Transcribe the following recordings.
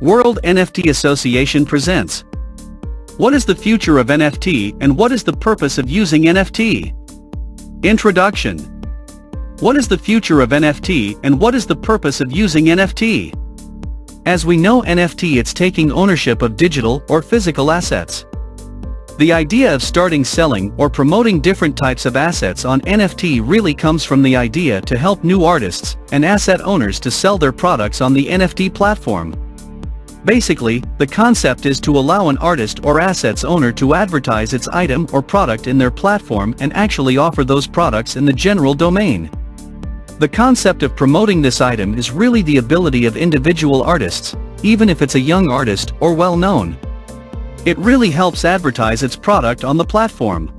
World NFT Association presents. What is the future of NFT and what is the purpose of using NFT? Introduction. What is the future of NFT and what is the purpose of using NFT? As we know, NFT, it's taking ownership of digital or physical assets. The idea of starting selling or promoting different types of assets on NFT really comes from the idea to help new artists and asset owners to sell their products on the NFT platform. Basically, the concept is to allow an artist or assets owner to advertise its item or product in their platform and actually offer those products in the general domain. The concept of promoting this item is really the ability of individual artists, even if it's a young artist or well-known. It really helps advertise its product on the platform.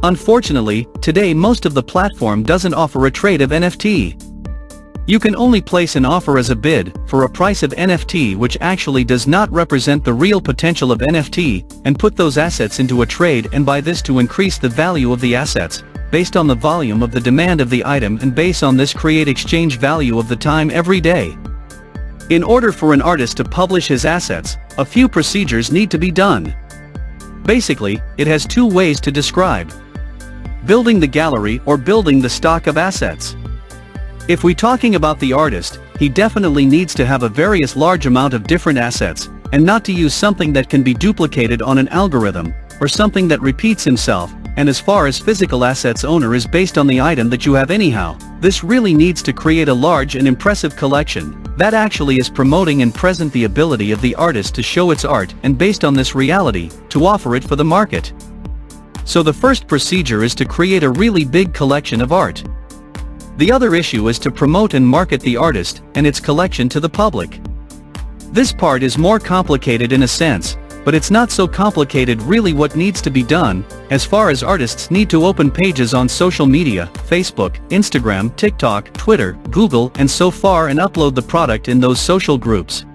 Unfortunately, today most of the platform doesn't offer a trade of NFT. You can only place an offer as a bid for a price of NFT which actually does not represent the real potential of NFT, and put those assets into a trade and buy this to increase the value of the assets, based on the volume of the demand of the item, and based on this create exchange value of the time every day. In order for an artist to publish his assets, a few procedures need to be done. Basically, it has two ways to describe: building the gallery or building the stock of assets. If we're talking about the artist, he definitely needs to have a various large amount of different assets, and not to use something that can be duplicated on an algorithm, or something that repeats himself. And as far as physical assets owner is based on the item that you have anyhow, this really needs to create a large and impressive collection, that actually is promoting and present the ability of the artist to show its art, and based on this reality, to offer it for the market. So the first procedure is to create a really big collection of art. The other issue is to promote and market the artist and its collection to the public. This part is more complicated in a sense, but it's not so complicated really. What needs to be done, as far as artists need to open pages on social media, Facebook, Instagram, TikTok, Twitter, Google, and so far, and upload the product in those social groups.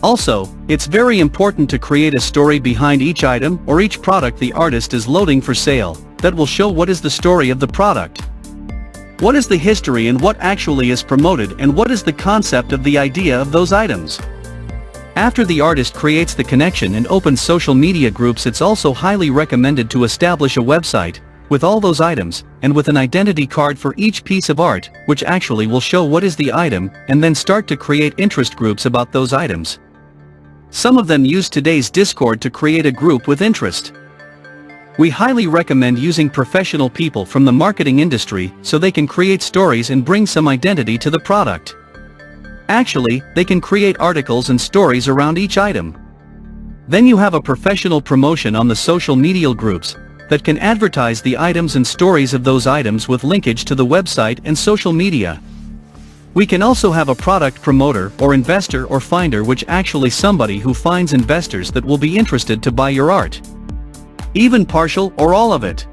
Also, it's very important to create a story behind each item or each product the artist is loading for sale, that will show what is the story of the product. What is the history and what actually is promoted, and what is the concept of the idea of those items. After the artist creates the connection and opens social media groups, it's also highly recommended to establish a website with all those items, and with an identity card for each piece of art, which actually will show what is the item, and then start to create interest groups about those items. Some of them use today's Discord to create a group with interest. We highly recommend using professional people from the marketing industry so they can create stories and bring some identity to the product. Actually, they can create articles and stories around each item. Then you have a professional promotion on the social media groups that can advertise the items and stories of those items with linkage to the website and social media. We can also have a product promoter or investor or finder, which actually somebody who finds investors that will be interested to buy your art. Even partial or all of it.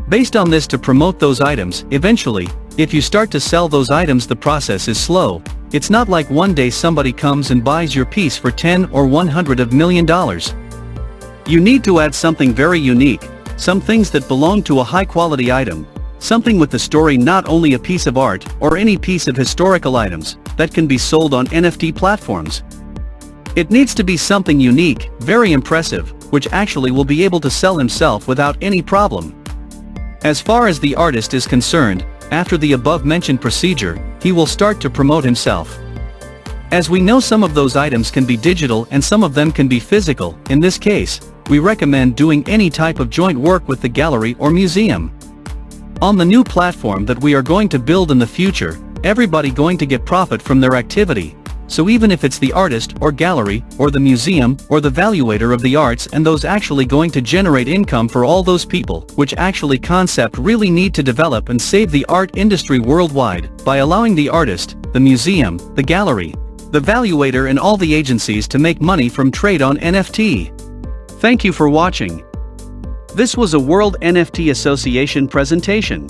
Based on this to promote those items, eventually, if you start to sell those items, the process is slow. It's not like one day somebody comes and buys your piece for 10 or 100 million dollars. You need to add something very unique, some things that belong to a high quality item, something with the story, not only a piece of art or any piece of historical items that can be sold on NFT platforms. It needs to be something unique, very impressive, which actually will be able to sell himself without any problem. As far as the artist is concerned, after the above-mentioned procedure, he will start to promote himself. As we know, some of those items can be digital and some of them can be physical. In this case, we recommend doing any type of joint work with the gallery or museum. On the new platform that we are going to build in the future, everybody going to get profit from their activity. So even if it's the artist or gallery or the museum or the valuator of the arts, and those actually going to generate income for all those people, which actually concept really need to develop and save the art industry worldwide, by allowing the artist, the museum, the gallery, the valuator and all the agencies to make money from trade on NFT. Thank you for watching. This was a World NFT Association presentation.